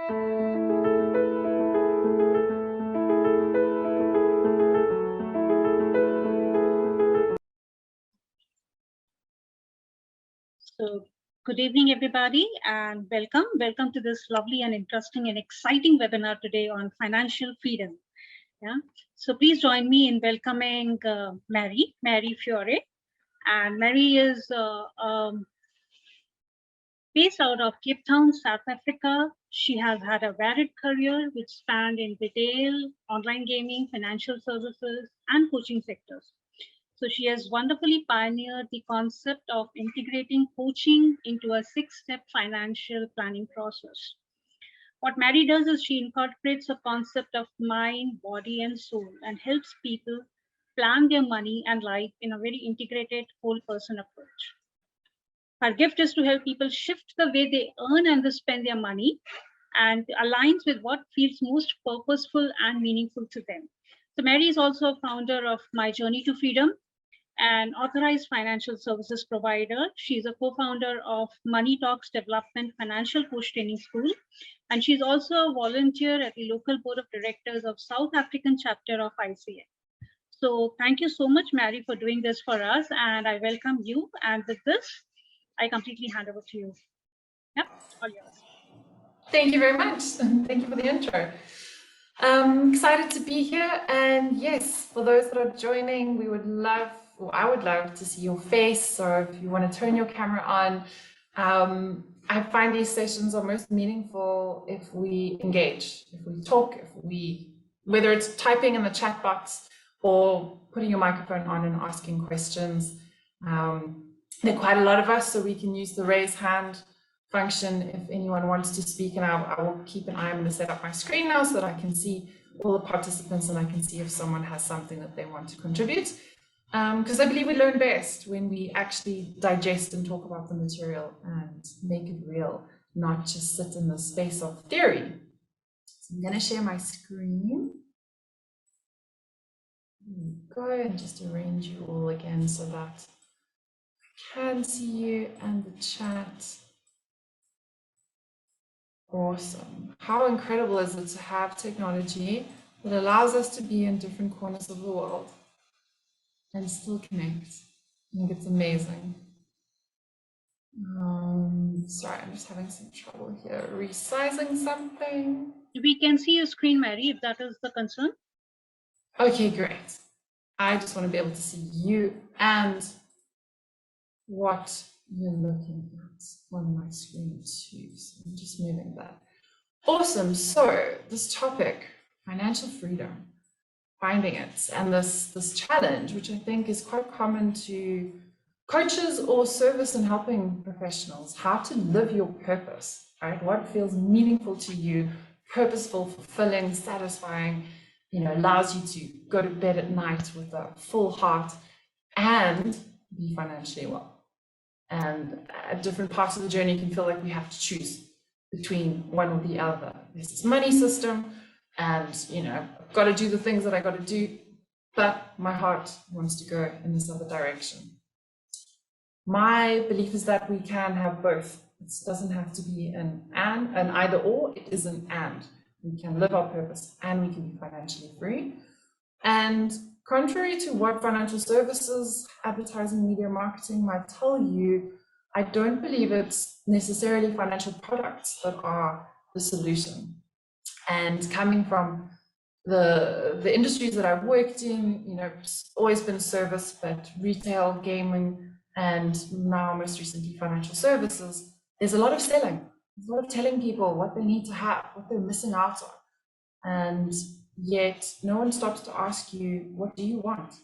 So, good evening, everybody, and welcome. Welcome to this lovely and interesting and exciting webinar today on financial freedom. Yeah. So please join me in welcoming Mary Fourie. And Mary is based out of Cape Town, South Africa. She has had a varied career which spanned in retail, online gaming, financial services, and coaching sectors. So she has wonderfully pioneered the concept of integrating coaching into a 6-step financial planning process. What Mary does is she incorporates a concept of mind, body, and soul and helps people plan their money and life in a very integrated whole person approach. Her gift is to help people shift the way they earn and they spend their money and aligns with what feels most purposeful and meaningful to them. So Mary is also a founder of My Journey to Freedom, an authorized financial services provider. She's a co-founder of Money Talks Development Financial Coach Training School. And she's also a volunteer at the local board of directors of South African chapter of ICF. So thank you so much, Mary, for doing this for us. And I welcome you. And with this, I completely hand over to you. Yeah, all yours. Thank you very much. Thank you for the intro. Excited to be here. And yes, for those that are joining, we would love, or I would love to see your face, or if you want to turn your camera on. I find these sessions are most meaningful if we engage, if we talk, whether it's typing in the chat box or putting your microphone on and asking questions. There are quite a lot of us, so we can use the raise hand function if anyone wants to speak, and I will keep an eye. I'm going to set up my screen now so that I can see all the participants and I can see if someone has something that they want to contribute. Because I believe we learn best when we actually digest and talk about the material and make it real, not just sit in the space of theory. So I'm going to share my screen. There we go, and just arrange you all again so that I can see you and the chat. Awesome. How incredible is it to have technology that allows us to be in different corners of the world and still connect? I think it's amazing. Sorry, I'm just having some trouble here resizing something. We can see your screen, Mary, if that is the concern. Okay, great. I just want to be able to see you and what you're looking at on my screen too. So I'm just moving that. Awesome. So this topic, financial freedom, finding it, and this challenge, which I think is quite common to coaches or service and helping professionals, how to live your purpose, right? What feels meaningful to you, purposeful, fulfilling, satisfying, allows you to go to bed at night with a full heart and be financially well. And at different parts of the journey, you can feel like we have to choose between one or the other. There's this money system, and I've got to do the things that I got to do, but my heart wants to go in this other direction. My belief is that we can have both. It doesn't have to be an either or, it is an and. We can live our purpose and we can be financially free. And contrary to what financial services, advertising, media, marketing might tell you, I don't believe it's necessarily financial products that are the solution. And coming from the industries that I've worked in, it's always been service, but retail, gaming, and now most recently financial services, there's a lot of selling. There's a lot of telling people what they need to have, what they're missing out on. And yet no one stops to ask you, what do you want?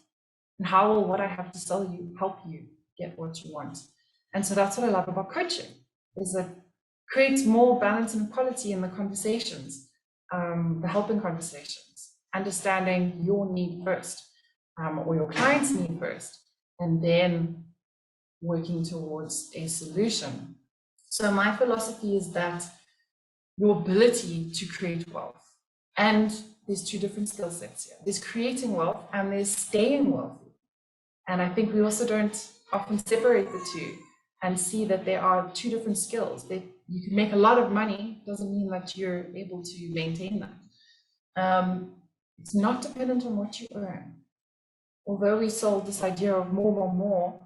And how will what I have to sell you help you get what you want? And so that's what I love about coaching, is that it creates more balance and equality in the conversations, the helping conversations, understanding your need first, or your client's need first, and then working towards a solution. So my philosophy is that your ability to create wealth, and there's two different skill sets here. There's creating wealth and there's staying wealthy. And I think we also don't often separate the two and see that there are two different skills. They're You can make a lot of money, doesn't mean that you're able to maintain that. It's not dependent on what you earn. Although we sold this idea of more,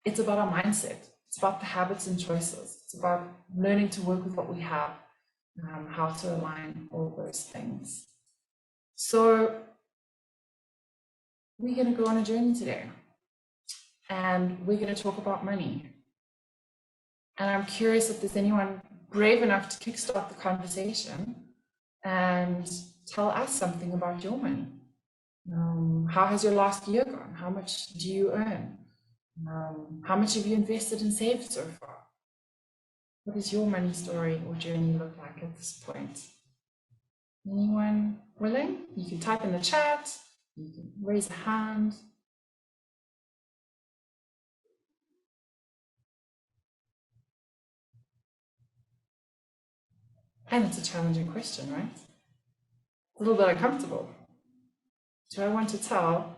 it's about our mindset. It's about the habits and choices. It's about learning to work with what we have, how to align all those things. So we're going to go on a journey today, and we're going to talk about money. And I'm curious if there's anyone brave enough to kickstart the conversation and tell us something about your money. How has your last year gone? How much do you earn? How much have you invested and saved so far? What does your money story or journey look like at this point? Anyone willing? You can type in the chat, you can raise a hand. And it's a challenging question, right? A little bit uncomfortable. Do I want to tell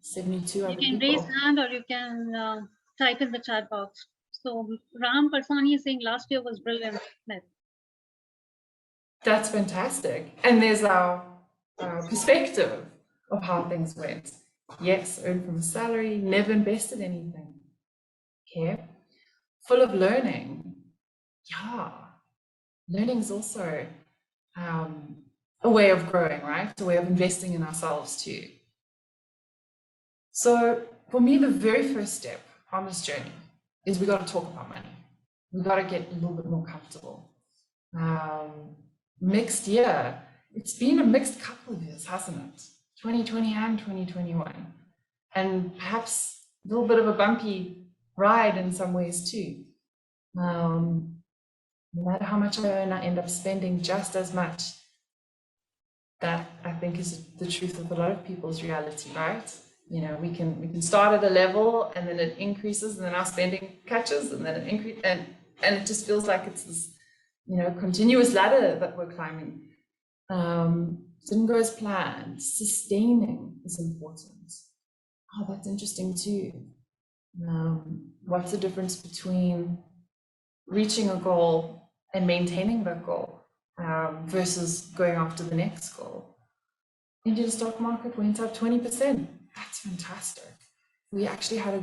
72 other people? You can raise hand or you can type in the chat box. So Ram Parsani is saying last year was brilliant. That's fantastic. And there's our perspective of how things went. Yes, earned from a salary, never invested anything. Okay. Full of learning. Yeah. Learning is also a way of growing, right? A way of investing in ourselves too. So for me, the very first step on this journey is we got to talk about money. We got to get a little bit more comfortable. Mixed year. It's been a mixed couple of years, hasn't it? 2020 and 2021. And perhaps a little bit of a bumpy ride in some ways too. No matter how much I earn, I end up spending just as much. That, I think, is the truth of a lot of people's reality, right? You know, we can start at a level and then it increases and then our spending catches and then it increases and it just feels like it's this, you know, continuous ladder that we're climbing. Didn't go as planned. Sustaining is important. Oh, that's interesting too. What's the difference between reaching a goal and maintaining that goal versus going after the next goal? Indian stock market went up 20%. That's fantastic. We actually had a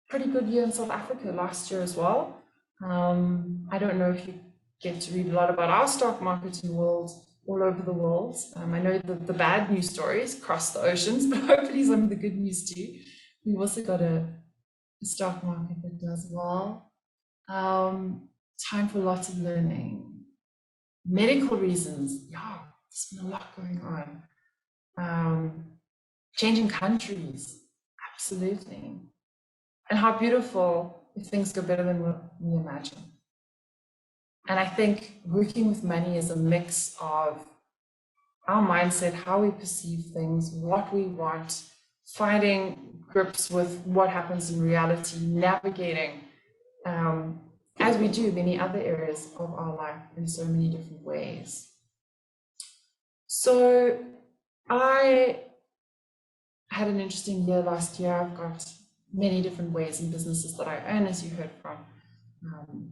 pretty good year in South Africa last year as well. I don't know if you get to read a lot about our stock market in the world, all over the world. I know the bad news stories cross the oceans, but hopefully some of the good news too. We've also got a stock market that does well. Time for lots of learning. Medical reasons, yeah, there's been a lot going on. Changing countries, absolutely. And how beautiful if things go better than what we imagine. And I think working with money is a mix of our mindset, how we perceive things, what we want, finding grips with what happens in reality, navigating, as we do many other areas of our life in so many different ways. So I had an interesting year last year. I've got many different ways and businesses that I earn, as you heard from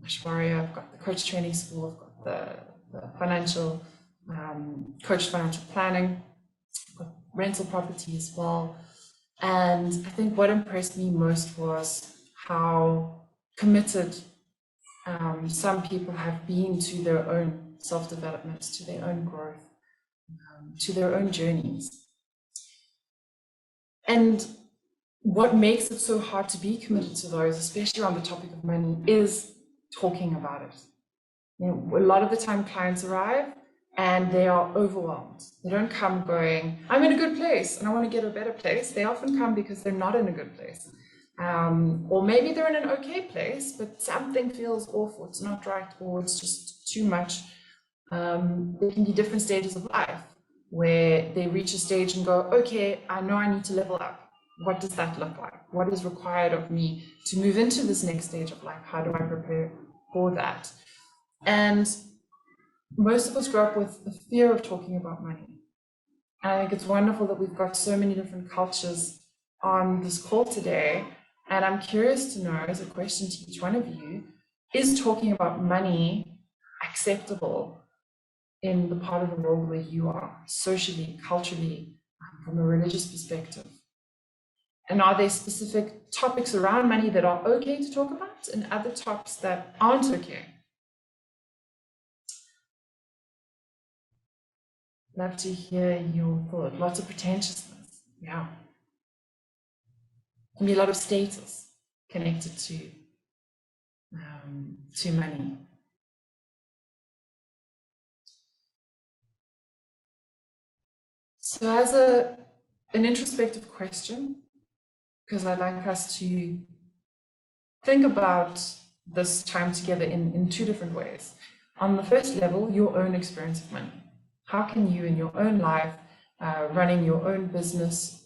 Fourie. I've got the coach training school, I've got the financial coach financial planning, I've got rental property as well. And I think what impressed me most was how committed some people have been to their own self-development, to their own growth, to their own journeys. And what makes it so hard to be committed to those, especially on the topic of money, is talking about it. You know, a lot of the time clients arrive and they are overwhelmed. They don't come going, I'm in a good place and I want to get a better place. They often come because they're not in a good place. Or maybe they're in an okay place, but something feels awful, it's not right, or it's just too much. There can be different stages of life where they reach a stage and go, okay, I know I need to level up. What does that look like? What is required of me to move into this next stage of life? How do I prepare for that? And most of us grow up with the fear of talking about money. And I think it's wonderful that we've got so many different cultures on this call today. And I'm curious to know, as a question to each one of you, is talking about money acceptable in the part of the world where you are, socially, culturally, from a religious perspective? And are there specific topics around money that are okay to talk about and other topics that aren't okay? Love to hear your thought. Lots of pretentiousness. Yeah. Can be a lot of status connected to money. So as an introspective question, because I'd like us to think about this time together in two different ways. On the first level, your own experience of money. How can you in your own life, running your own business,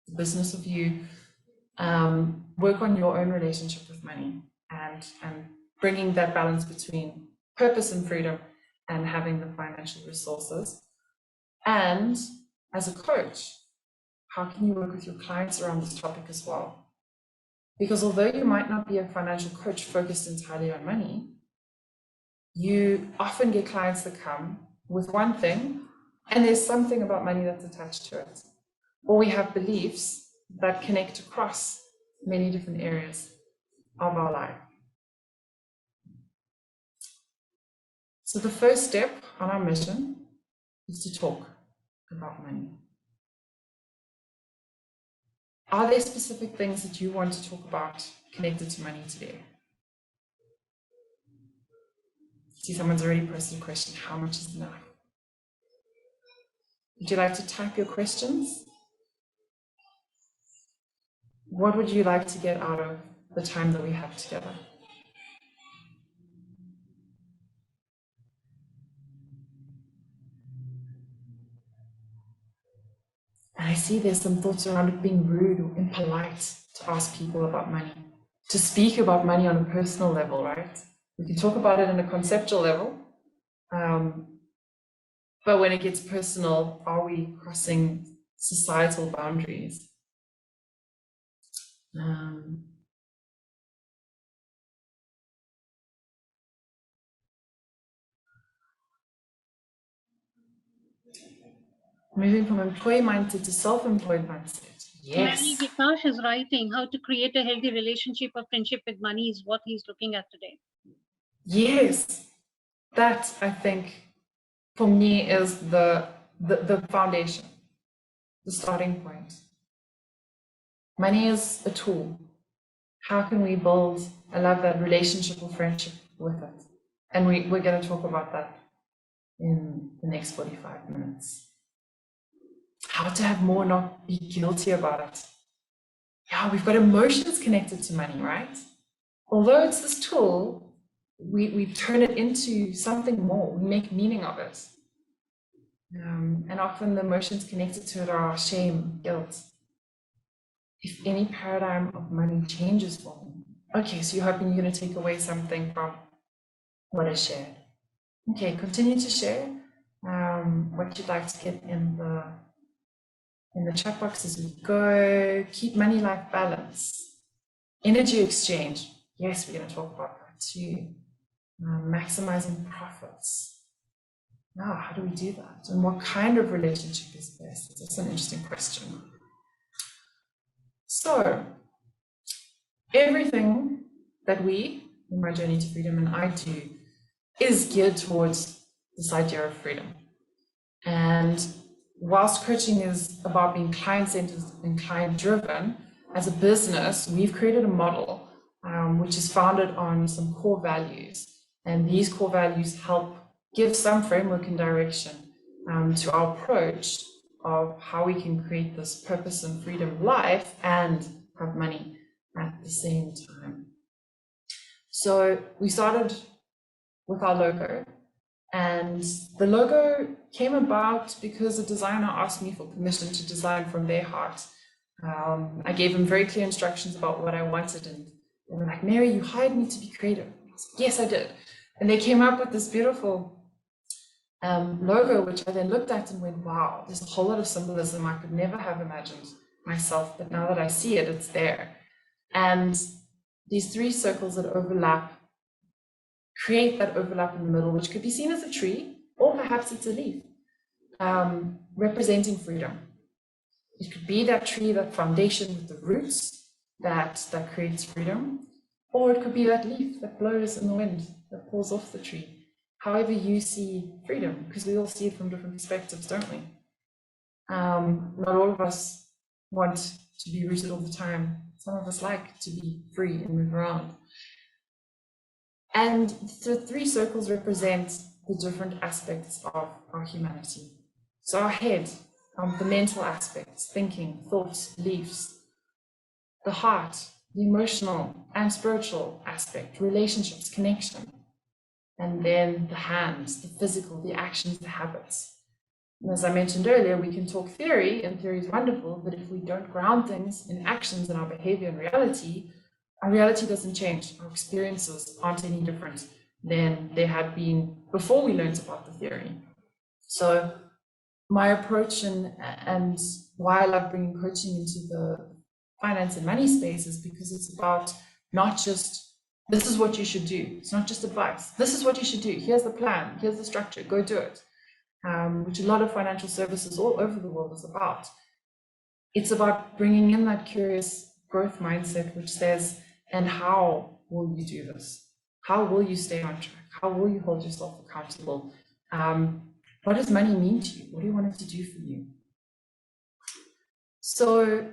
the business of you, work on your own relationship with money and bringing that balance between purpose and freedom and having the financial resources. And as a coach, how can you work with your clients around this topic as well? Because although you might not be a financial coach focused entirely on money, you often get clients that come with one thing and there's something about money that's attached to it. Or we have beliefs that connect across many different areas of our life. So the first step on our mission is to talk about money. Are there specific things that you want to talk about connected to money today? See, someone's already posted a question. How much is enough? Would you like to type your questions? What would you like to get out of the time that we have together? And I see there's some thoughts around it being rude or impolite to ask people about money, to speak about money on a personal level, right? We can talk about it on a conceptual level, but when it gets personal, are we crossing societal boundaries? Moving from employee mindset to self-employed mindset. Yes. Mary Vikash is writing how to create a healthy relationship or friendship with money is what he's looking at today. Yes, that I think for me is the foundation, the starting point. Money is a tool. How can we build, I love that, relationship or friendship with it? And we're going to talk about that in the next 45 minutes. How to have more, not be guilty about it. Yeah, we've got emotions connected to money, right? Although it's this tool, we turn it into something more. We make meaning of it. And often the emotions connected to it are shame, guilt. If any paradigm of money changes for me, okay, so you're hoping you're going to take away something from what I shared. Okay, continue to share what you'd like to get in the chat box as we go. Keep money life balance. Energy exchange. Yes, we're going to talk about that too. Maximizing profits. Now, how do we do that? And what kind of relationship is best? That's an interesting question. So, everything that we, in My Journey to Freedom, and I do, is geared towards this idea of freedom. And whilst coaching is about being client-centered and client-driven, as a business, we've created a model which is founded on some core values. And these core values help give some framework and direction to our approach of how we can create this purpose and freedom life and have money at the same time. So we started with our logo, and the logo came about because a designer asked me for permission to design from their heart. I gave them very clear instructions about what I wanted, and they were like, Mary, you hired me to be creative. I was like, yes, I did. And they came up with this beautiful logo, which I then looked at and went, wow, there's a whole lot of symbolism I could never have imagined myself, but now that I see it, it's there. And these three circles that overlap create that overlap in the middle, which could be seen as a tree, or perhaps it's a leaf, representing freedom. It could be that tree, that foundation with the roots that creates freedom, or it could be that leaf that blows in the wind, that falls off the tree. However you see freedom, because we all see it from different perspectives, don't we? Not all of us want to be rooted all the time. Some of us like to be free and move around. And the three circles represent the different aspects of our humanity. So our head, the mental aspects, thinking, thoughts, beliefs, the heart, the emotional and spiritual aspect, relationships, connection, and then the hands, the physical, the actions, the habits. And as I mentioned earlier, we can talk theory, and theory is wonderful, but if we don't ground things in actions and our behavior and reality, our reality doesn't change. Our experiences aren't any different than they had been before we learned about the theory. So my approach and why I love bringing coaching into the finance and money space is because it's about not just, this is what you should do. It's not just advice. This is what you should do. Here's the plan. Here's the structure. Go do it. Which a lot of financial services all over the world is about. It's about bringing in that curious growth mindset, which says, and how will you do this? How will you stay on track? How will you hold yourself accountable? What does money mean to you? What do you want it to do for you? So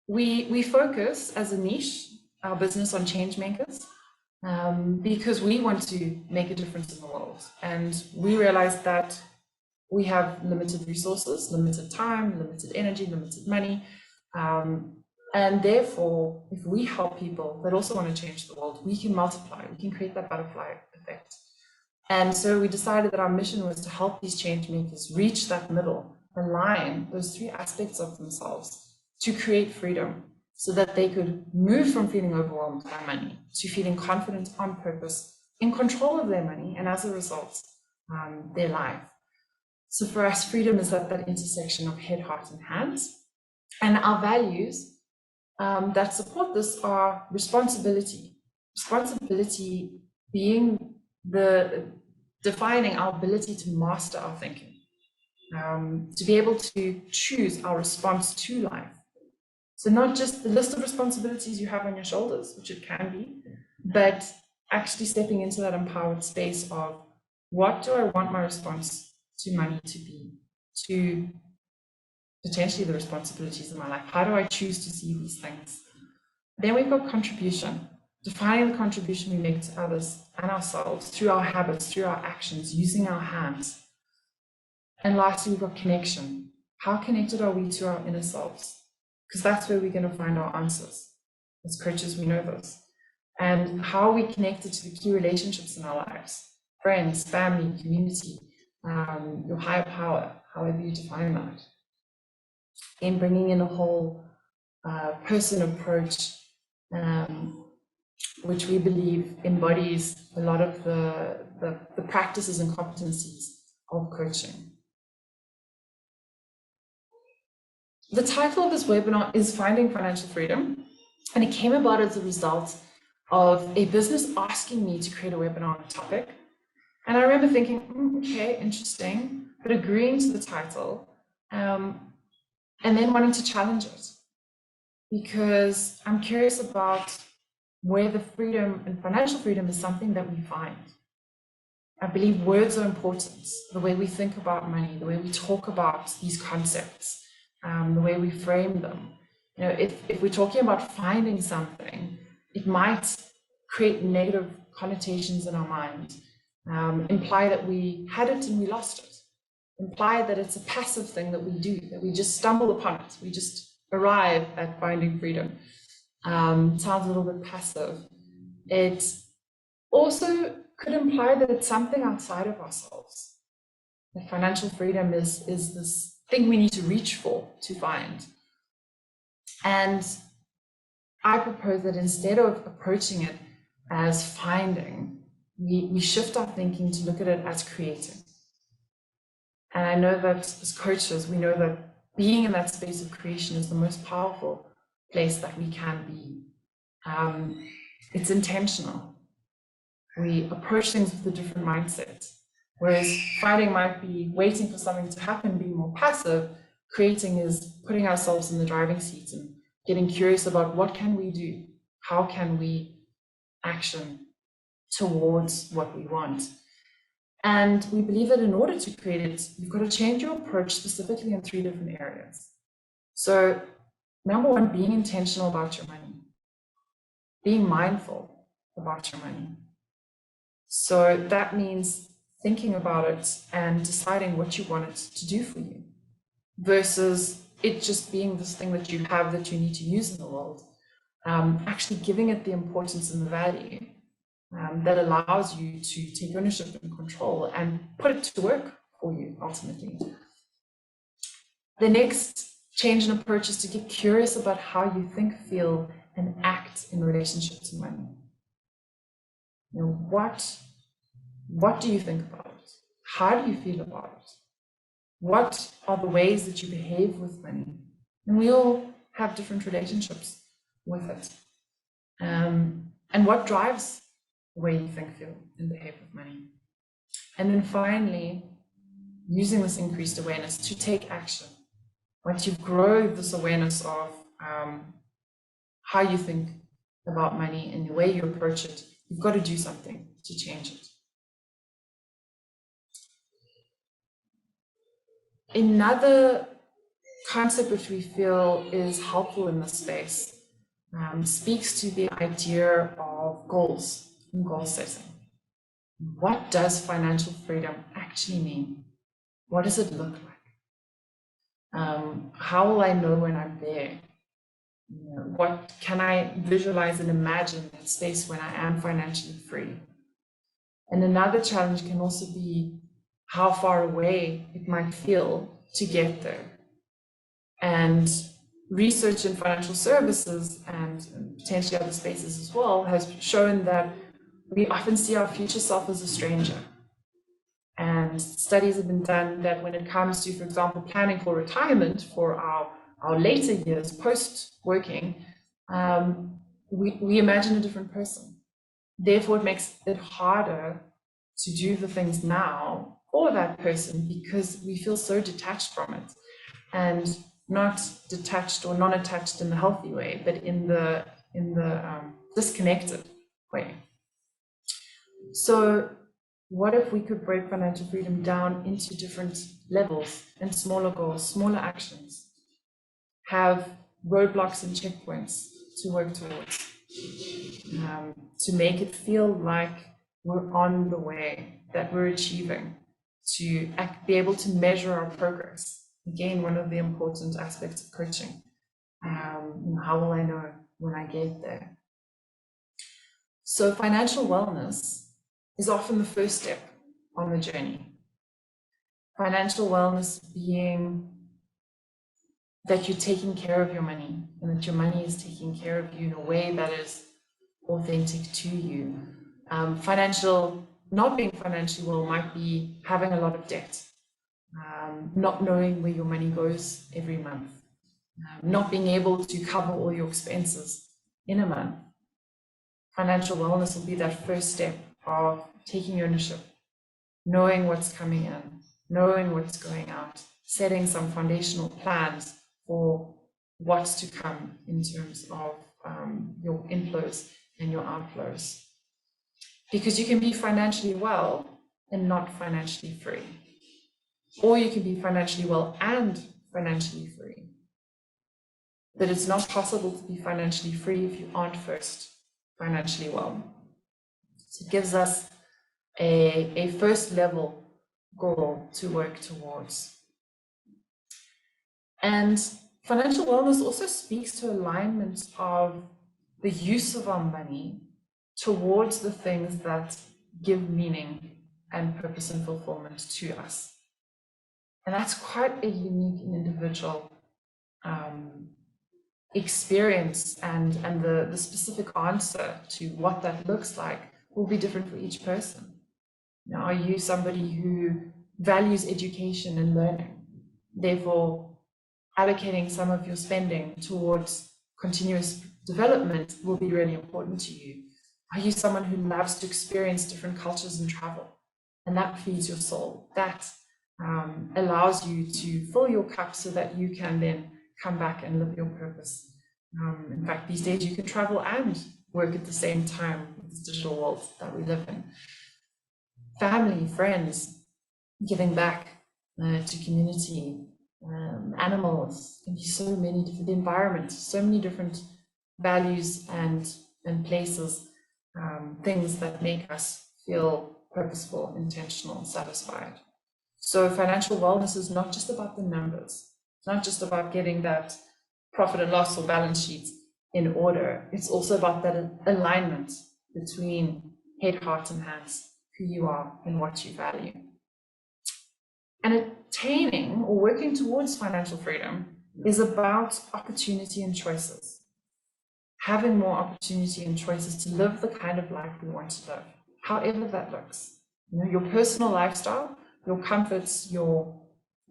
we focus as a niche, our business, on change makers, because we want to make a difference in the world. And we realize that we have limited resources, limited time, limited energy, limited money. And therefore, if we help people that also want to change the world, we can multiply, we can create that butterfly effect. And so we decided that our mission was to help these change makers reach that middle, align those three aspects of themselves to create freedom so that they could move from feeling overwhelmed by money to feeling confident, on purpose, in control of their money, and as a result, their life. So for us, freedom is that intersection of head, heart, and hands. And our values that support this are responsibility. Responsibility being defining our ability to master our thinking, to be able to choose our response to life. So not just the list of responsibilities you have on your shoulders, which it can be, but actually stepping into that empowered space of what do I want my response to money to be, to potentially the responsibilities in my life. How do I choose to see these things? Then we've got contribution, defining the contribution we make to others and ourselves through our habits, through our actions, using our hands. And lastly, we've got connection. How connected are we to our inner selves? Because that's where we're going to find our answers. As coaches, we know this. And how are we connected to the key relationships in our lives? Friends, family, community, your higher power, however you define that. And bringing in a whole person approach, which we believe embodies a lot of the practices and competencies of coaching. The title of this webinar is Finding Financial Freedom, and it came about as a result of a business asking me to create a webinar on a topic. And I remember thinking, okay, interesting, but agreeing to the title, and then wanting to challenge it, because I'm curious about where the freedom and financial freedom is something that we find. I believe words are important, the way we think about money, the way we talk about these concepts, the way we frame them. You know, if we're talking about finding something, it might create negative connotations in our mind, imply that we had it and we lost it, imply that it's a passive thing that we do, that we just stumble upon it, we just arrive at finding freedom. Sounds a little bit passive. It also could imply that it's something outside of ourselves. That financial freedom is this thing we need to reach for, to find. And I propose that instead of approaching it as finding, we shift our thinking to look at it as creating. And I know that as coaches, we know that being in that space of creation is the most powerful place that we can be. It's intentional. We approach things with a different mindset. Whereas fighting might be waiting for something to happen, being more passive. Creating is putting ourselves in the driving seat and getting curious about what can we do? How can we action towards what we want? And we believe that in order to create it, you've got to change your approach specifically in 3 different areas. So, number 1, being intentional about your money, being mindful about your money. So that means thinking about it and deciding what you want it to do for you, versus it just being this thing that you have that you need to use in the world. Actually giving it the importance and the value that allows you to take ownership and control and put it to work for you ultimately. The next change in approach is to get curious about how you think, feel, and act in relationship to money. You know, what do you think about it? How do you feel about it? What are the ways that you behave with money? And we all have different relationships with it. And what drives the way you think, feel, and behave with money? And then finally, using this increased awareness to take action. Once you've grown this awareness of how you think about money and the way you approach it, you've got to do something to change it. Another concept which we feel is helpful in this space speaks to the idea of goals and goal setting. What does financial freedom actually mean? What does it look like? How will I know when I'm there? You know, what can I visualize and imagine that space when I am financially free? And another challenge can also be how far away it might feel to get there. And research in financial services and potentially other spaces as well has shown that we often see our future self as a stranger. And studies have been done that when it comes to, for example, planning for retirement for our later years post-working, we imagine a different person. Therefore, it makes it harder to do the things now for that person because we feel so detached from it. And not detached or non-attached in the healthy way, but in the disconnected way. So what if we could break financial freedom down into different levels and smaller goals, smaller actions, have roadblocks and checkpoints to work towards, to make it feel like we're on the way, that we're achieving, to be able to measure our progress. Again, one of the important aspects of coaching. How will I know when I get there? So financial wellness is often the first step on the journey. Financial wellness being that you're taking care of your money and that your money is taking care of you in a way that is authentic to you. Not being financially well might be having a lot of debt. Not knowing where your money goes every month, not being able to cover all your expenses in a month. Financial wellness will be that first step of taking ownership, knowing what's coming in, knowing what's going out, setting some foundational plans for what's to come in terms of your inflows and your outflows. Because you can be financially well and not financially free. Or you can be financially well and financially free. But it's not possible to be financially free if you aren't first financially well. So it gives us a first level goal to work towards. And financial wellness also speaks to alignment of the use of our money towards the things that give meaning and purpose and fulfillment to us. And that's quite a unique and individual experience, and the specific answer to what that looks like will be different for each person. Now, are you somebody who values education and learning? Therefore, allocating some of your spending towards continuous development will be really important to you. Are you someone who loves to experience different cultures and travel? And that feeds your soul. That allows you to fill your cup so that you can then come back and live your purpose. In fact, these days you can travel and work at the same time with this digital world that we live in. Family, friends, giving back to community, animals, can be so many different environments, so many different values and places, things that make us feel purposeful, intentional, satisfied. So financial wellness is not just about the numbers. It's not just about getting that profit and loss or balance sheet in order. It's also about that alignment between head, heart, and hands, who you are and what you value. And attaining or working towards financial freedom is about opportunity and choices. Having more opportunity and choices to live the kind of life we want to live, however that looks. You know, your personal lifestyle, your comforts, your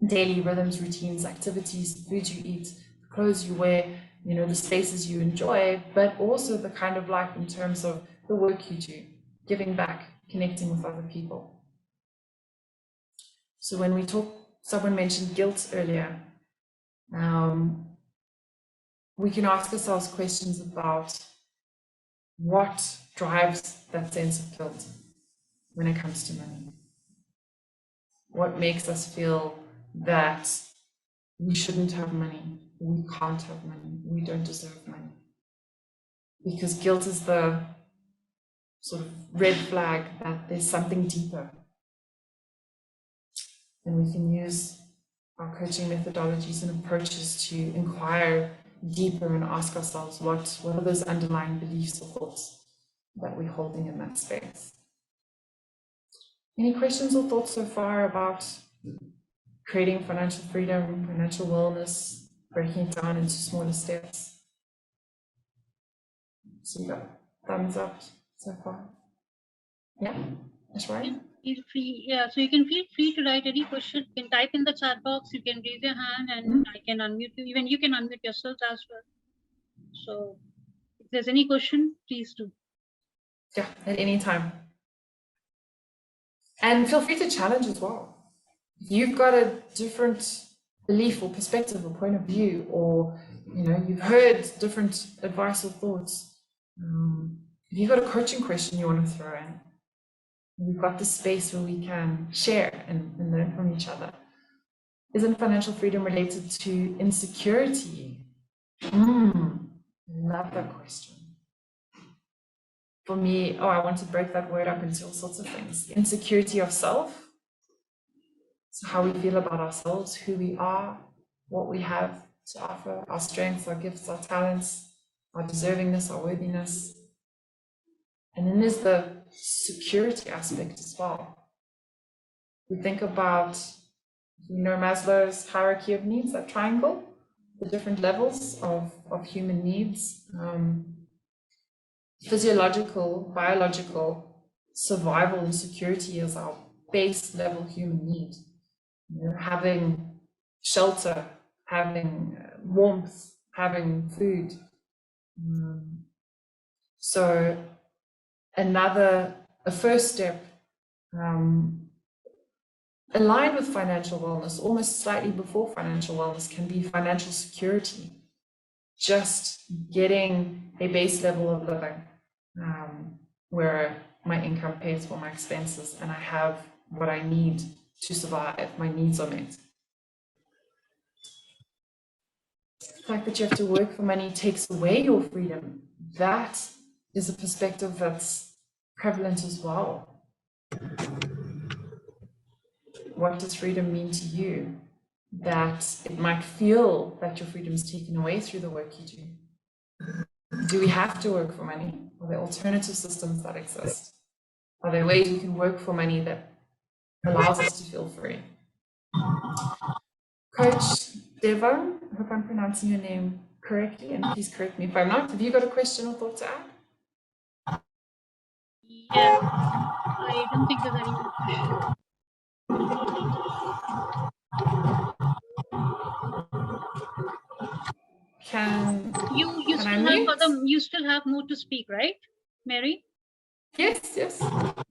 daily rhythms, routines, activities, the food you eat, the clothes you wear, you know, the spaces you enjoy, but also the kind of life in terms of the work you do, giving back, connecting with other people. So when we talk, someone mentioned guilt earlier, we can ask ourselves questions about what drives that sense of guilt when it comes to money. What makes us feel that we shouldn't have money, we can't have money, we don't deserve money. Because guilt is the sort of red flag that there's something deeper. And we can use our coaching methodologies and approaches to inquire deeper and ask ourselves what are those underlying beliefs or thoughts that we're holding in that space. Any questions or thoughts so far about creating financial freedom, financial wellness, breaking it down into smaller steps? So you got thumbs up so far? Yeah, that's right. Feel free, yeah. So you can feel free to write any question. You can type in the chat box. You can raise your hand, and I can unmute you. Even you can unmute yourself as well. So if there's any question, please do. Yeah, at any time. And feel free to challenge as well. If you've got a different belief or perspective or point of view, or you know, you've heard different advice or thoughts, if you've got a coaching question you want to throw in, we've got the space where we can share and learn from each other. Isn't financial freedom related to insecurity? Love that question. For me, I want to break that word up into all sorts of things. Insecurity of self, so how we feel about ourselves, who we are, what we have to offer, our strengths, our gifts, our talents, our deservingness, our worthiness. And then there's the security aspect as well. We think about, you know, Maslow's hierarchy of needs, that triangle, the different levels of human needs. Physiological, biological, survival and security is our base level human need. You know, having shelter, having warmth, having food. So a first step aligned with financial wellness, almost slightly before financial wellness, can be financial security. Just getting a base level of living where my income pays for my expenses and I have what I need to survive, my needs are met. The fact that you have to work for money takes away your freedom. That is a perspective that's prevalent as well. What does freedom mean to you? That it might feel that your freedom is taken away through the work you do. Do we have to work for money? Are there alternative systems that exist? Are there ways we can work for money that allows us to feel free? Coach Deva, I hope I'm pronouncing your name correctly, and please correct me if I'm not. Have you got a question or thought to add? Yeah, I don't think there's any question. Can you still have more to speak, right, Mary? Yes, yes.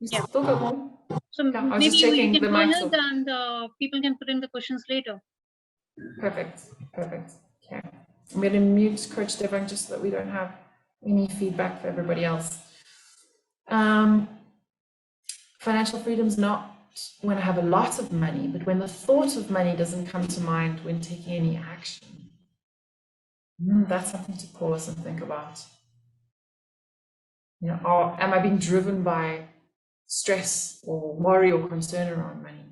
We Yeah. still got more. So Yeah, I was maybe just we checking can the go mics ahead off. and people can put in the questions later. Perfect, perfect. Okay. I'm going to mute Coach Devon just so that we don't have any feedback for everybody else. Financial freedom is not when I have a lot of money, but when the thought of money doesn't come to mind when taking any action. That's something to pause and think about. You know, or am I being driven by stress or worry or concern around money?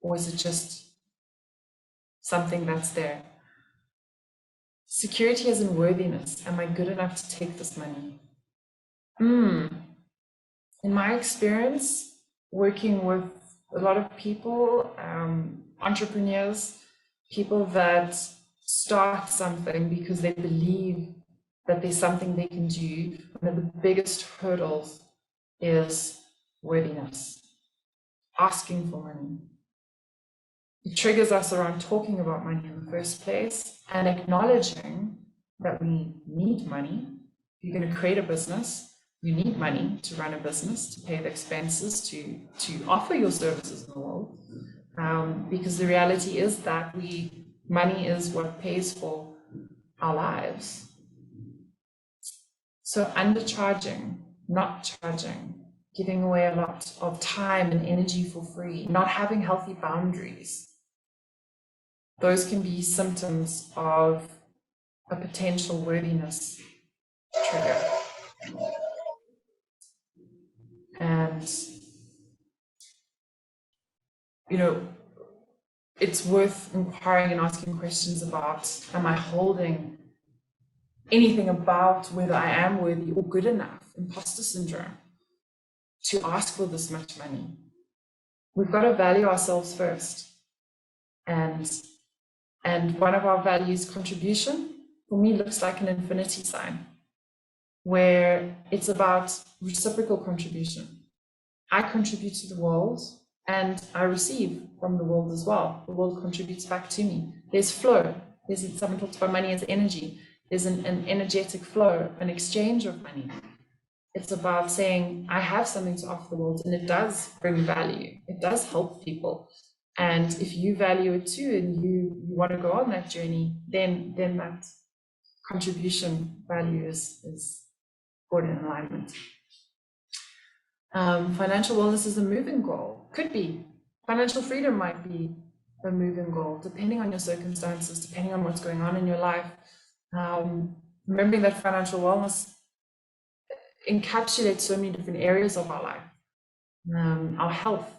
Or is it just something that's there? Security as in worthiness. Am I good enough to take this money? In my experience, working with a lot of people, entrepreneurs, people that start something because they believe that there's something they can do, one of the biggest hurdles is worthiness, asking for money. It triggers us around talking about money in the first place and acknowledging that we need money. If you're going to create a business, you need money to run a business, to pay the expenses, to offer your services in the world. Because the reality is that money is what pays for our lives. So undercharging, not charging, giving away a lot of time and energy for free, not having healthy boundaries. Those can be symptoms of a potential worthiness trigger. And, you know, it's worth inquiring and asking questions about, am I holding anything about whether I am worthy or good enough, imposter syndrome, to ask for this much money? We've got to value ourselves first. And one of our values, contribution, for me looks like an infinity sign, where it's about reciprocal contribution. I contribute to the world and I receive from the world as well. The world contributes back to me. There's flow. Someone talks about money as energy. There's an energetic flow, an exchange of money. It's about saying, I have something to offer the world, and it does bring value. It does help people. And if you value it too, and you want to go on that journey, then that contribution value is brought in alignment. Financial wellness is a moving goal. Could be. Financial freedom might be a moving goal, depending on your circumstances, depending on what's going on in your life. Remembering that financial wellness encapsulates so many different areas of our life. Our health.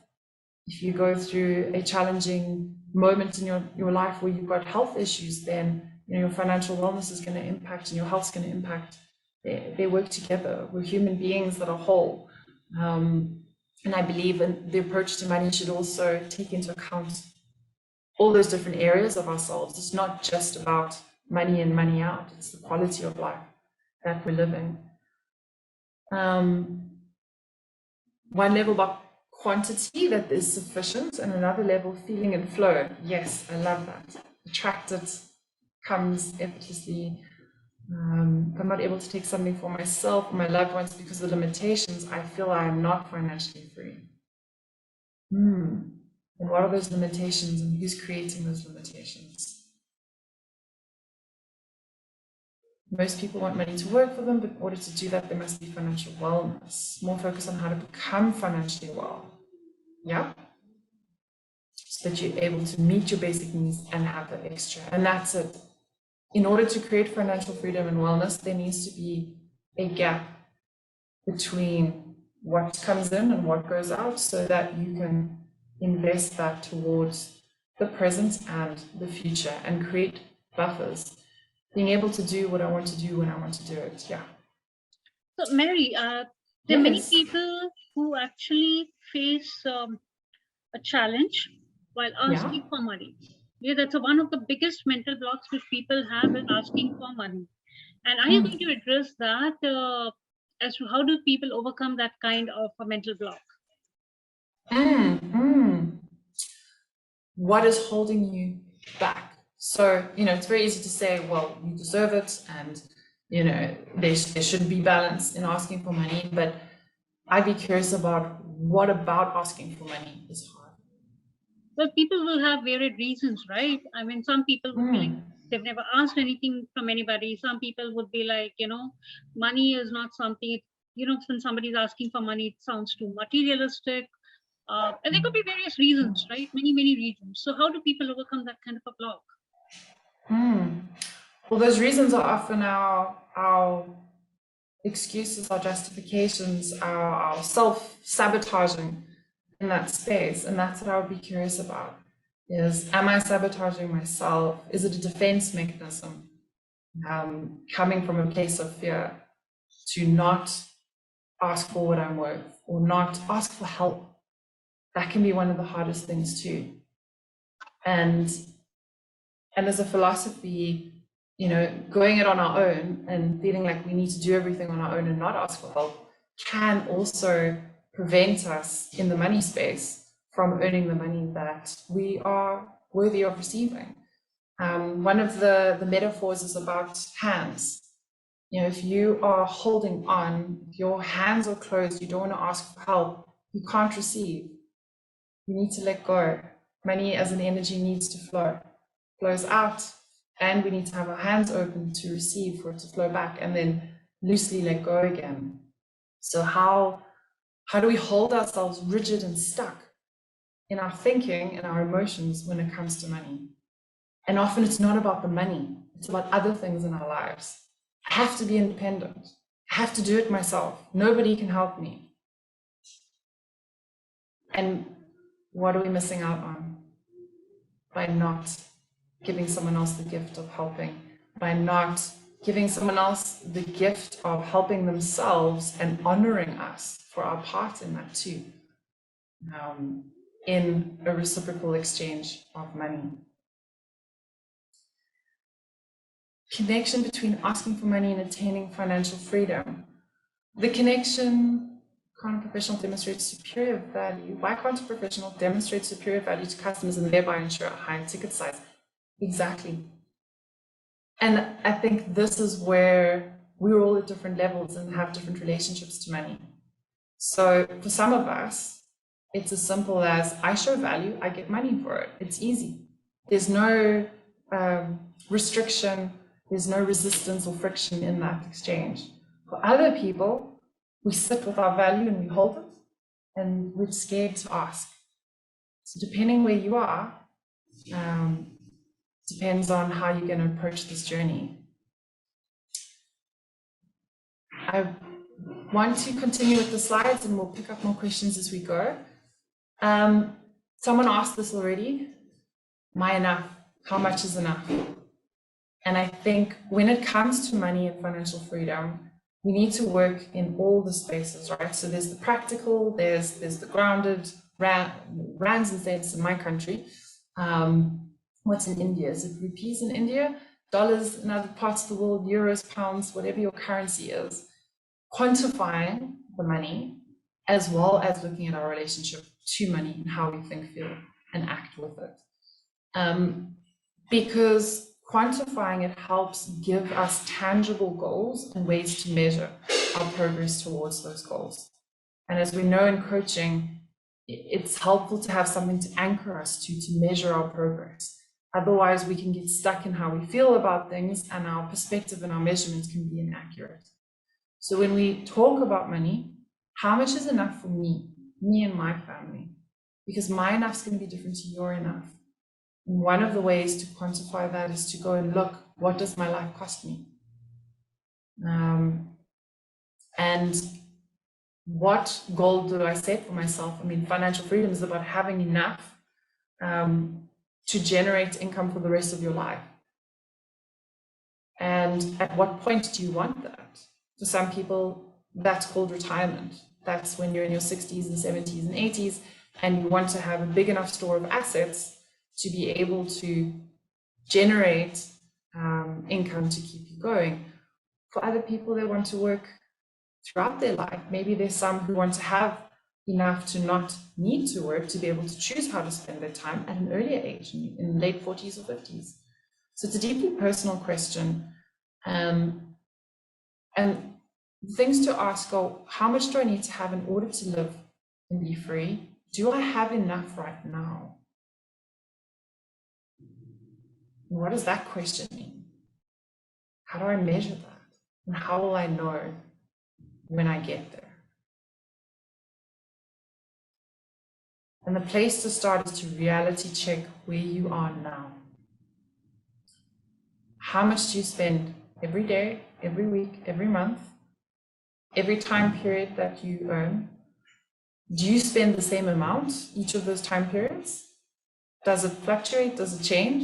If you go through a challenging moment in your life where you've got health issues, then your financial wellness is going to impact and your health's going to impact. They work together. We're human beings that are whole. And I believe in the approach to money should also take into account all those different areas of ourselves. It's not just about money in, money out. It's the quality of life that we're living. One level about quantity that is sufficient, and another level feeling and flow. Yes, I love that. Attracted comes effortlessly. If I'm not able to take something for myself or my loved ones because of the limitations, I feel I am not financially free. And what are those limitations, and who's creating those limitations? Most people want money to work for them, but in order to do that, there must be financial wellness. More focus on how to become financially well. Yeah? So that you're able to meet your basic needs and have the extra. And that's it. In order to create financial freedom and wellness, there needs to be a gap between what comes in and what goes out, so that you can invest that towards the present and the future and create buffers. Being able to do what I want to do when I want to do it. Yeah. So Mary, there are many people who actually face a challenge while asking for money. Yeah, that's one of the biggest mental blocks which people have is asking for money. And are you going to address that as to how do people overcome that kind of a mental block? What is holding you back? So, it's very easy to say, well, you deserve it, and you know, there should be balance in asking for money, but I'd be curious about what about asking for money is hard. Well, people will have varied reasons, right? I mean, some people would be like, they've never asked anything from anybody. Some people would be like, money is not something, when somebody's asking for money, it sounds too materialistic. And there could be various reasons, right? Many, many reasons. So how do people overcome that kind of a block? Well, those reasons are often our excuses, our justifications, our self-sabotaging in that space. And that's what I would be curious about is, am I sabotaging myself? Is it a defense mechanism? Coming from a place of fear to not ask for what I'm worth or not ask for help. That can be one of the hardest things too. And as a philosophy, going it on our own and feeling like we need to do everything on our own and not ask for help can also prevent us in the money space from earning the money that we are worthy of receiving. One of the metaphors is about hands. If you are holding on, if your hands are closed, you don't want to ask for help, you can't receive. You need to let go. Money as an energy needs to flow, flows out, and we need to have our hands open to receive, for it to flow back, and then loosely let go again. So how do we hold ourselves rigid and stuck in our thinking and our emotions when it comes to money? And often it's not about the money, it's about other things in our lives. I have to be independent. I have to do it myself. Nobody can help me. And what are we missing out on by not giving someone else the gift of helping, by not giving someone else the gift of helping themselves and honoring us for our part in that too, in a reciprocal exchange of money. Connection between asking for money and attaining financial freedom. The connection, can't a professional demonstrate superior value? Why can't a professional demonstrate superior value to customers and thereby ensure a high ticket size? Exactly. And I think this is where we're all at different levels and have different relationships to money. So for some of us, it's as simple as I show value, I get money for it. It's easy. There's no restriction, there's no resistance or friction in that exchange. For other people, we sit with our value and we hold it, and we're scared to ask. So depending where you are, depends on how you're going to approach this journey. I want to continue with the slides and we'll pick up more questions as we go. Someone asked this already. Am I enough? How much is enough? And I think when it comes to money and financial freedom, we need to work in all the spaces, right? So there's the practical, there's the grounded, rands and cents in my country. What's in India? Is it rupees in India? Dollars in other parts of the world, euros, pounds, whatever your currency is. Quantifying the money, as well as looking at our relationship to money and how we think, feel, and act with it. Because quantifying it helps give us tangible goals and ways to measure our progress towards those goals. And as we know in coaching, it's helpful to have something to anchor us to measure our progress. Otherwise, we can get stuck in how we feel about things, and our perspective and our measurements can be inaccurate. So when we talk about money, how much is enough for me and my family? Because my enough is going to be different to your enough. And one of the ways to quantify that is to go and look, what does my life cost me? And what goal do I set for myself? I mean, financial freedom is about having enough to generate income for the rest of your life. And at what point do you want that? For some people, that's called retirement. That's when you're in your 60s and 70s and 80s, and you want to have a big enough store of assets to be able to generate income to keep you going. For other people, they want to work throughout their life. Maybe there's some who want to have enough to not need to work, to be able to choose how to spend their time at an earlier age, in late 40s or 50s. So it's a deeply personal question. And things to ask are, how much do I need to have in order to live and be free? Do I have enough right now? And what does that question mean? How do I measure that? And how will I know when I get there? And the place to start is to reality check where you are now. How much do you spend every day, every week, every month, every time period that you earn? Do you spend the same amount each of those time periods? Does it fluctuate? Does it change?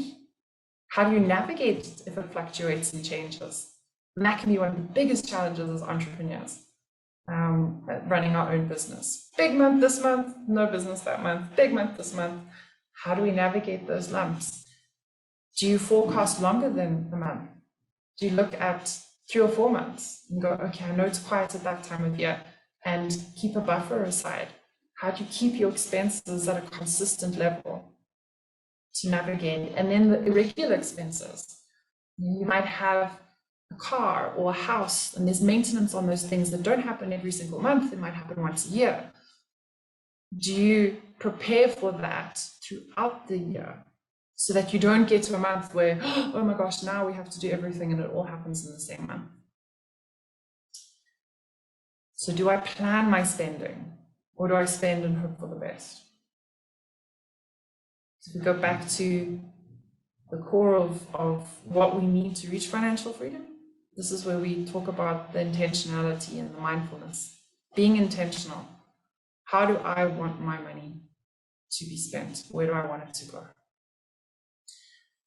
How do you navigate if it fluctuates and changes? And that can be one of the biggest challenges as entrepreneurs, running our own business. Big month this month, no business that month. Big month this month. How do we navigate those lumps? Do you forecast longer than a month? Do you look at 3 or 4 months and go, okay, I know it's quiet at that time of year, and keep a buffer aside? How do you keep your expenses at a consistent level to navigate? And then the irregular expenses. You might have a car or a house, and there's maintenance on those things that don't happen every single month. It might happen once a year. Do you prepare for that throughout the year so that you don't get to a month where, oh my gosh, now we have to do everything and it all happens in the same month? So do I plan my spending, or do I spend and hope for the best? So if we go back to the core of what we need to reach financial freedom, this is where we talk about the intentionality and the mindfulness. Being intentional. How do I want my money to be spent? Where do I want it to go?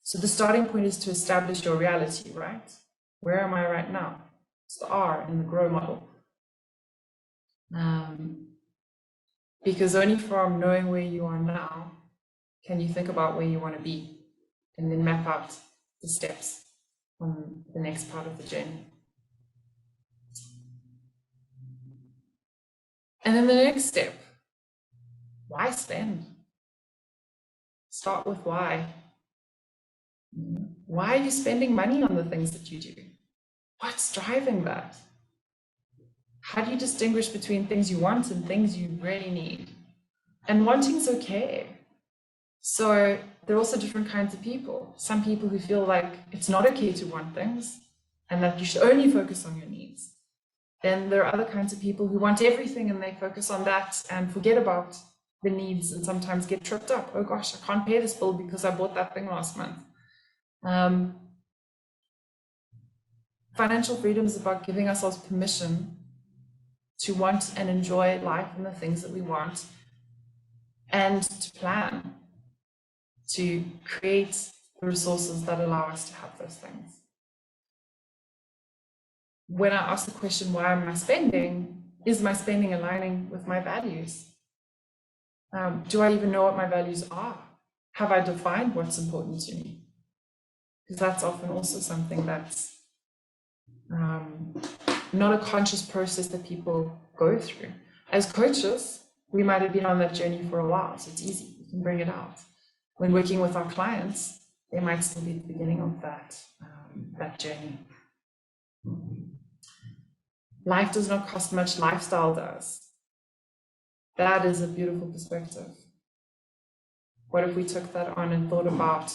So the starting point is to establish your reality, right? Where am I right now? It's the R in the GROW model. Because only from knowing where you are now can you think about where you want to be, and then map out the steps on the next part of the journey. And then the next step, why spend? Start with why. Why are you spending money on the things that you do? What's driving that? How do you distinguish between things you want and things you really need? And wanting's okay. So there are also different kinds of people. Some people who feel like it's not okay to want things and that you should only focus on your needs. Then there are other kinds of people who want everything and they focus on that and forget about the needs and sometimes get tripped up. Oh gosh, I can't pay this bill because I bought that thing last month. Financial freedom is about giving ourselves permission to want and enjoy life and the things that we want, and to plan, to create the resources that allow us to have those things. When I ask the question, why am I spending? Is my spending aligning with my values? Do I even know what my values are? Have I defined what's important to me? Because that's often also something that's not a conscious process that people go through. As coaches, we might have been on that journey for a while, so it's easy, we can bring it out. When working with our clients, they might still be at the beginning of that journey. Life does not cost much, lifestyle does. That is a beautiful perspective. What if we took that on and thought about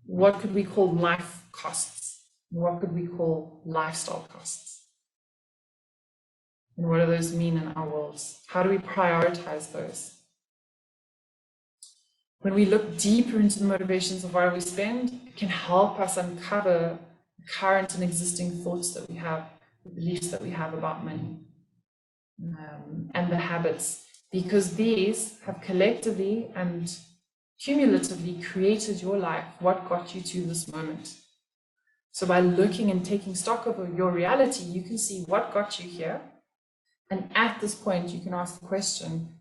what could we call life costs? What could we call lifestyle costs? And what do those mean in our worlds? How do we prioritize those? When we look deeper into the motivations of why we spend, it can help us uncover the current and existing thoughts that we have, the beliefs that we have about money, and the habits, because these have collectively and cumulatively created your life, what got you to this moment. So by looking and taking stock of your reality, you can see what got you here. And at this point, you can ask the question,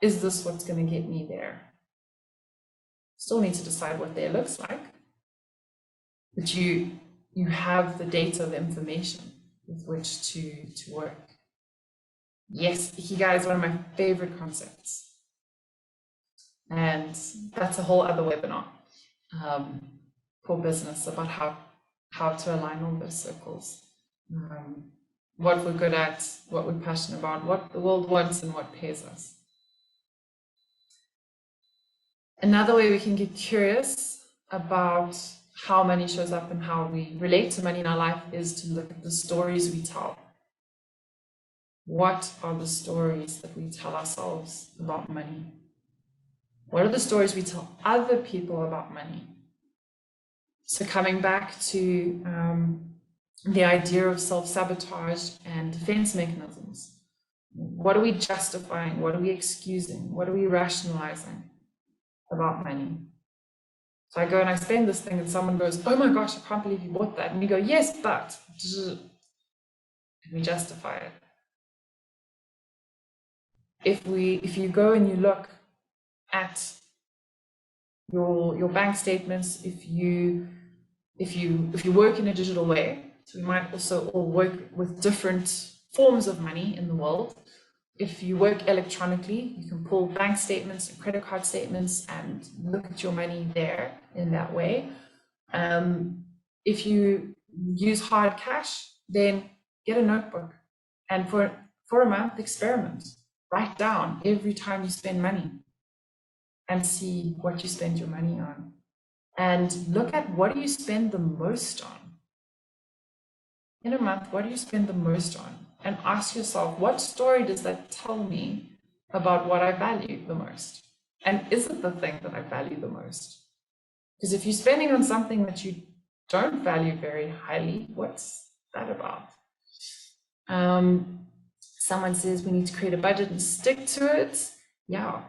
is this what's going to get me there? Still need to decide what there looks like, but you have the data, the information with which to work. Yes, Ikigai is one of my favorite concepts. And that's a whole other webinar for business about how to align all those circles. what we're good at, what we're passionate about, what the world wants, and what pays us. Another way we can get curious about how money shows up and how we relate to money in our life is to look at the stories we tell. What are the stories that we tell ourselves about money? What are the stories we tell other people about money? So coming back to the idea of self-sabotage and defense mechanisms. What are we justifying? What are we excusing? What are we rationalizing about money? So I go and I spend this thing and someone goes, oh my gosh, I can't believe you bought that. And we go, yes, but, and we justify it. If you go and you look at your bank statements, if you work in a digital way, so we might also all work with different forms of money in the world. If you work electronically, you can pull bank statements and credit card statements and look at your money there in that way. If you use hard cash, then get a notebook and for a month, experiment. Write down every time you spend money and see what you spend your money on. And look at what do you spend the most on. In a month, what do you spend the most on? And ask yourself, what story does that tell me about what I value the most? And is it the thing that I value the most? Because if you're spending on something that you don't value very highly, what's that about? Someone says we need to create a budget and stick to it. Yeah.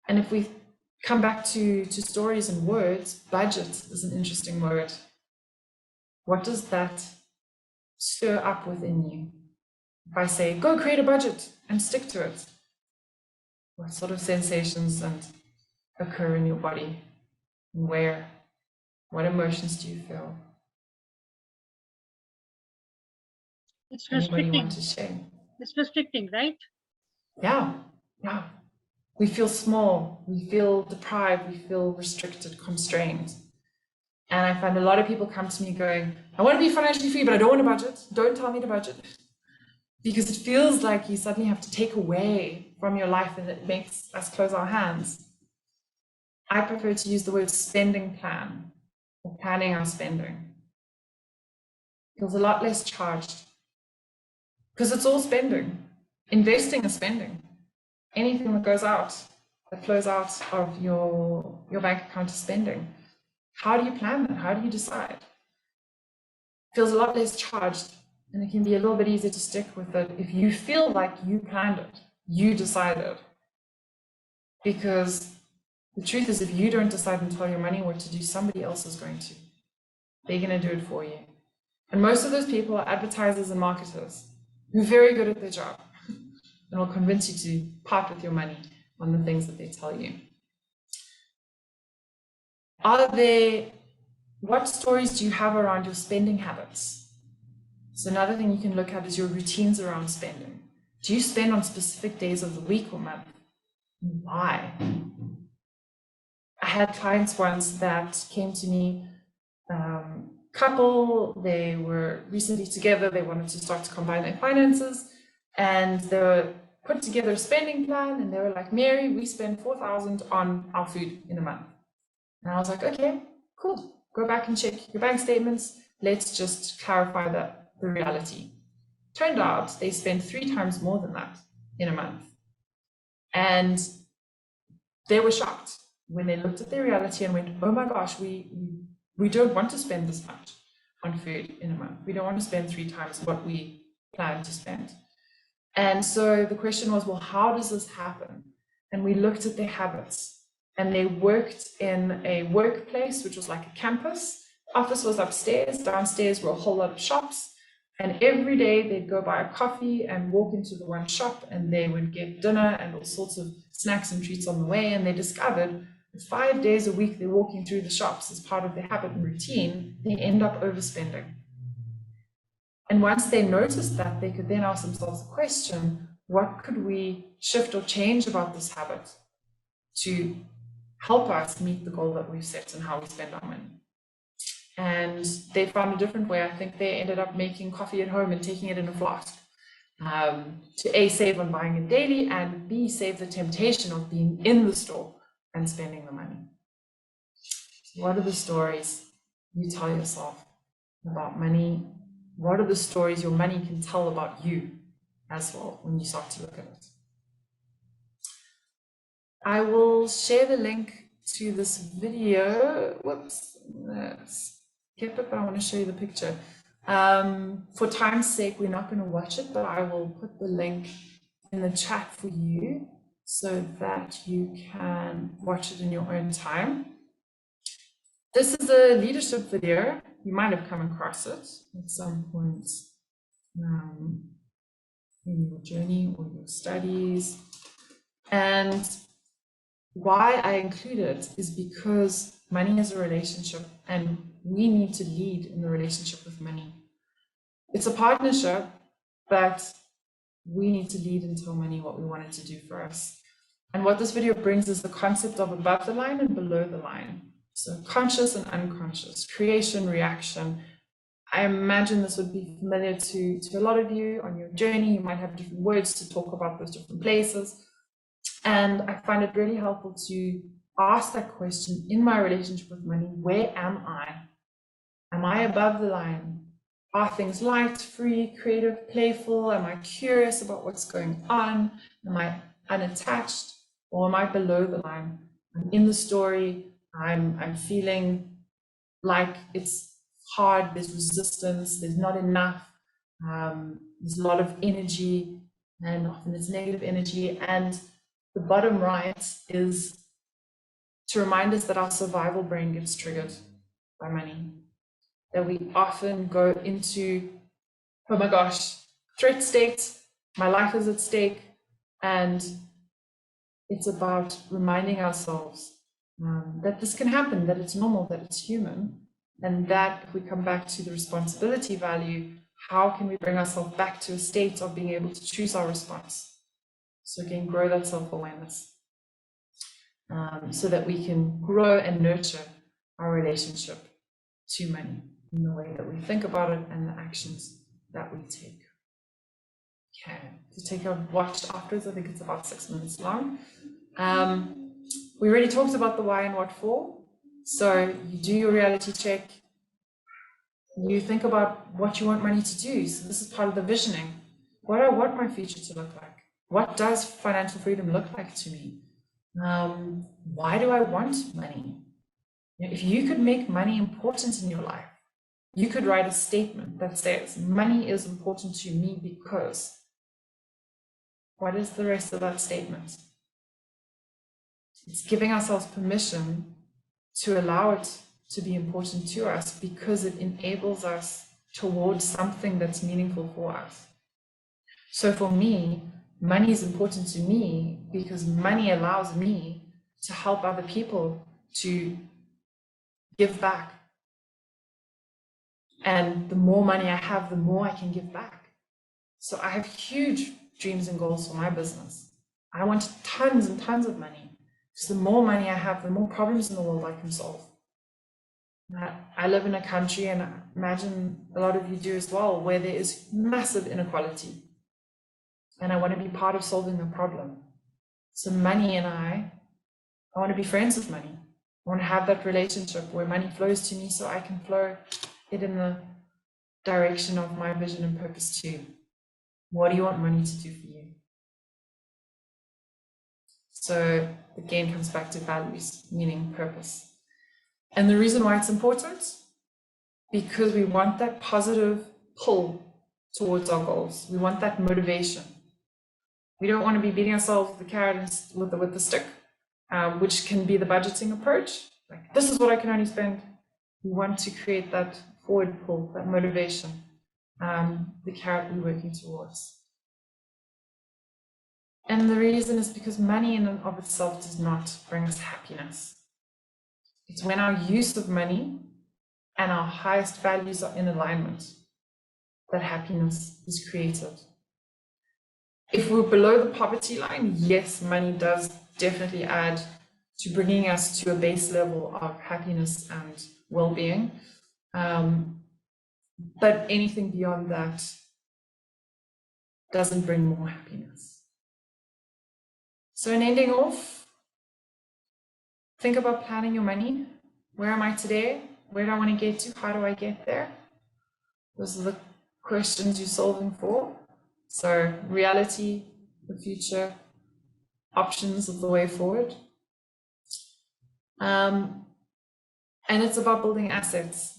And if we come back to stories and words, budget is an interesting word. What does that stir up within you? If I say, go create a budget and stick to it, what sort of sensations occur in your body? And where? What emotions do you feel? It's Anybody restricting. want to share? It's restricting, right? Yeah. We feel small, we feel deprived, we feel restricted, constrained. And I find a lot of people come to me going, I want to be financially free, but I don't want a budget. Don't tell me to budget. Because it feels like you suddenly have to take away from your life and it makes us close our hands. I prefer to use the word spending plan or planning our spending. It feels a lot less charged because it's all spending. Investing is spending. Anything that goes out, that flows out of your bank account is spending. How do you plan that? How do you decide? It feels a lot less charged. And it can be a little bit easier to stick with it if you feel like you planned it, you decided. Because the truth is, if you don't decide and tell your money what to do, somebody else is going to. They're going to do it for you. And most of those people are advertisers and marketers who are very good at their job and will convince you to part with your money on the things that they tell you. What stories do you have around your spending habits? So another thing you can look at is your routines around spending. Do you spend on specific days of the week or month? Why? I had clients once that came to me, couple, they were recently together, they wanted to start to combine their finances, and they were put together a spending plan, and they were like, Mary, we spend 4,000 on our food in a month. And I was like, okay, cool. Go back and check your bank statements. Let's just clarify the reality. Turned out they spent 3 times more than that in a month. And they were shocked when they looked at their reality and went, oh my gosh, we don't want to spend this much on food in a month. We don't want to spend 3 times what we plan to spend. And so the question was, well, how does this happen? And we looked at their habits. And they worked in a workplace, which was like a campus. Office was upstairs, downstairs were a whole lot of shops. And every day they'd go buy a coffee and walk into the one shop, and they would get dinner and all sorts of snacks and treats on the way. And they discovered that 5 days a week they're walking through the shops as part of their habit and routine, they end up overspending. And once they noticed that, they could then ask themselves the question, what could we shift or change about this habit to help us meet the goal that we've set and how we spend our money? and they found a different way. I think they ended up making coffee at home and taking it in a flask, to A, save on buying it daily, and B, save the temptation of being in the store and spending the money. What are the stories you tell yourself about money? What are the stories your money can tell about you as well when you start to look at it? I will share the link to this video. Whoops, let's skip it, but I want to show you the picture. For time's sake, we're not going to watch it, but I will put the link in the chat for you so that you can watch it in your own time. This is a leadership video. You might have come across it at some point in your journey or your studies. And why I include it is because money is a relationship and we need to lead in the relationship with money. It's a partnership, but we need to lead and tell money what we want it to do for us. And what this video brings is the concept of above the line and below the line. So conscious and unconscious, creation, reaction. I imagine this would be familiar to a lot of you on your journey. You might have different words to talk about those different places. And I find it really helpful to ask that question in my relationship with money. Where am I? Am I above the line? Are things light, free, creative, playful? Am I curious about what's going on? Am I unattached? Or am I below the line? I'm in the story. I'm feeling like it's hard. There's resistance. There's not enough. There's a lot of energy, and often it's negative energy. And the bottom right is to remind us that our survival brain gets triggered by money, that we often go into, oh my gosh, threat state, my life is at stake. And it's about reminding ourselves that this can happen, that it's normal, that it's human. And that if we come back to the responsibility value, how can we bring ourselves back to a state of being able to choose our response? So again, grow that self-awareness so that we can grow and nurture our relationship to money in the way that we think about it and the actions that we take. Okay, to take a watch afterwards, I think it's about 6 minutes long. We already talked about the why and what for. So you do your reality check. You think about what you want money to do. So this is part of the visioning. What do I want my future to look like? What does financial freedom look like to me? Why do I want money? If you could make money important in your life, you could write a statement that says, money is important to me because. What is the rest of that statement? It's giving ourselves permission to allow it to be important to us because it enables us towards something that's meaningful for us. So for me, money is important to me because money allows me to help other people to give back. And the more money I have, the more I can give back. So I have huge dreams and goals for my business. I want tons and tons of money. Because the more money I have, the more problems in the world I can solve. I live in a country, and I imagine a lot of you do as well, where there is massive inequality. And I want to be part of solving the problem. So money and I want to be friends with money. I want to have that relationship where money flows to me so I can flow it in the direction of my vision and purpose too. What do you want money to do for you? So again, comes back to values, meaning, purpose. And the reason why it's important, because we want that positive pull towards our goals. We want that motivation. We don't want to be beating ourselves with the carrot and with the stick, which can be the budgeting approach. Like, this is what I can only spend. We want to create that forward pull, that motivation, the carrot we're working towards. And the reason is because money in and of itself does not bring us happiness. It's when our use of money and our highest values are in alignment that happiness is created. If we're below the poverty line, yes, money does definitely add to bringing us to a base level of happiness and well-being. But anything beyond that doesn't bring more happiness. So in ending off, think about planning your money. Where am I today? Where do I want to get to? How do I get there? Those are the questions you're solving for. So reality, the future, options of the way forward. And it's about building assets.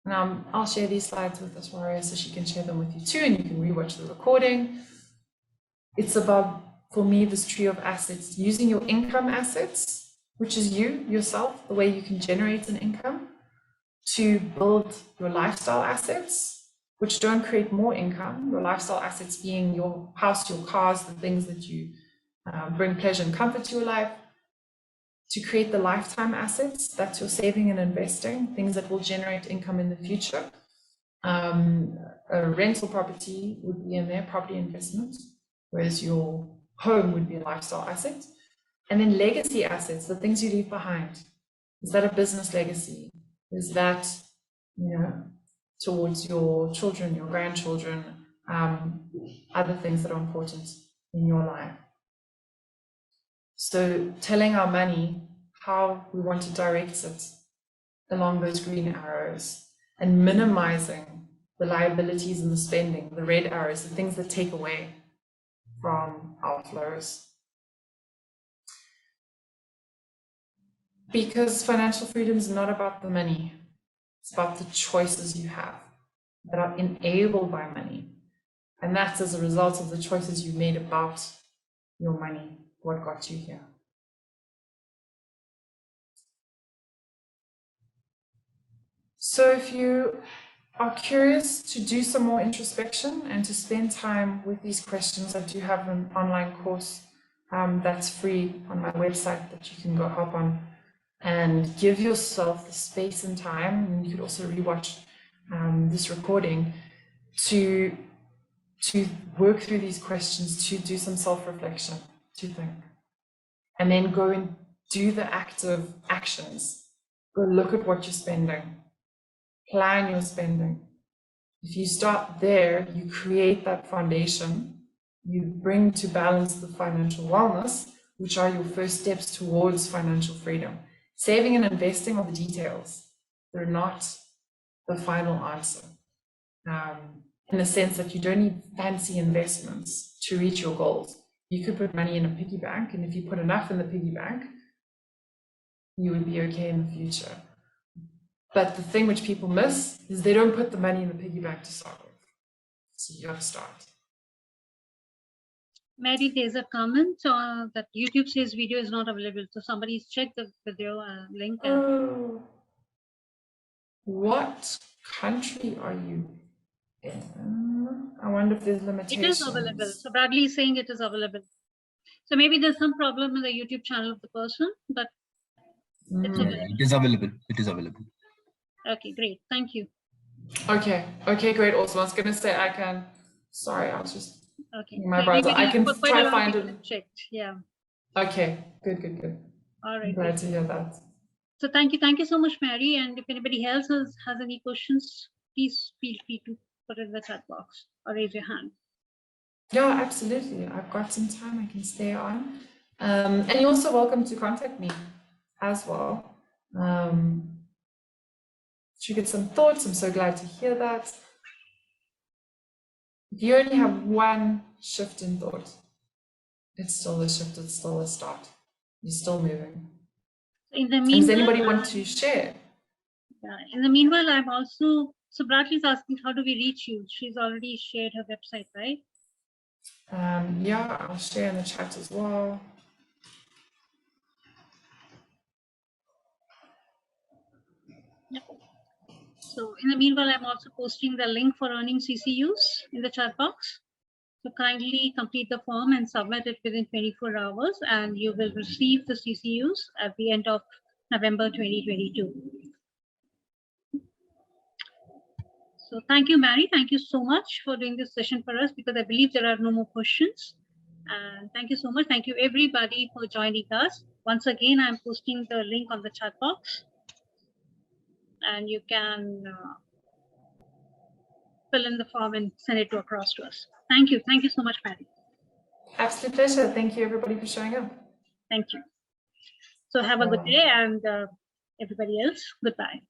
And I'll share these slides with us, Fourie, so she can share them with you too, and you can rewatch the recording. It's about, for me, this tree of assets, using your income assets, which is you, yourself, the way you can generate an income, to build your lifestyle assets, which don't create more income. Your lifestyle assets being your house, your cars, the things that you bring pleasure and comfort to your life. To create the lifetime assets, that's your saving and investing, things that will generate income in the future. A rental property would be in there, property investment, whereas your home would be a lifestyle asset. And then legacy assets, the things you leave behind. Is that a business legacy? Is that, towards your children, your grandchildren, other things that are important in your life? So telling our money how we want to direct it along those green arrows and minimizing the liabilities and the spending, the red arrows, the things that take away from outflows. Because financial freedom is not about the money. It's about the choices you have that are enabled by money. And that's as a result of the choices you made about your money, what got you here. So if you are curious to do some more introspection and to spend time with these questions, I do have an online course that's free on my website that you can go hop on and give yourself the space and time. And you could also rewatch this recording to work through these questions, to do some self-reflection, to think, and then go and do the active actions. Go look at what you're spending, plan your spending. If you start there, you create that foundation, you bring to balance the financial wellness, which are your first steps towards financial freedom. Saving and investing are the details. They're not the final answer. In the sense that you don't need fancy investments to reach your goals. You could put money in a piggy bank, and if you put enough in the piggy bank, you would be okay in the future. But the thing which people miss is they don't put the money in the piggy bank to start with. So you got to start. Mary, there's a comment that YouTube says video is not available. So somebody's checked the video link. Oh, what country are you in? I wonder if there's limitations. It is available. So Bradley is saying it is available. So maybe there's some problem in the YouTube channel of the person, but it's available. It is available. It is available. Okay, great. Thank you. Okay, great, awesome. I was going to say I can, sorry, I was just, okay. My browser, I can try to find it. Checked. Yeah. Okay, good. All right. I'm glad to hear that. So thank you so much, Mary. And if anybody else has any questions, please feel free to put it in the chat box or raise your hand. Yeah, absolutely. I've got some time I can stay on. And you're also welcome to contact me as well. To get some thoughts, I'm so glad to hear that. If you only have one shift in thought, it's still a shift, it's still a start. You're still moving. In the meanwhile, does anybody want to share? Yeah, in the meanwhile, I'm also, so Bradley's asking, how do we reach you? She's already shared her website, right? Yeah, I'll share in the chat as well. Yep. So in the meanwhile, I'm also posting the link for earning CCUs in the chat box. So kindly complete the form and submit it within 24 hours, and you will receive the CCUs at the end of November 2022. So thank you, Mary. Thank you so much for doing this session for us, because I believe there are no more questions. And thank you so much. Thank you, everybody, for joining us. Once again, I'm posting the link on the chat box. and you can fill in the form and send it across to us. Thank you. Thank you so much, Patty. Absolute pleasure. Thank you, everybody, for showing up. Thank you. So have a good day, and everybody else, goodbye.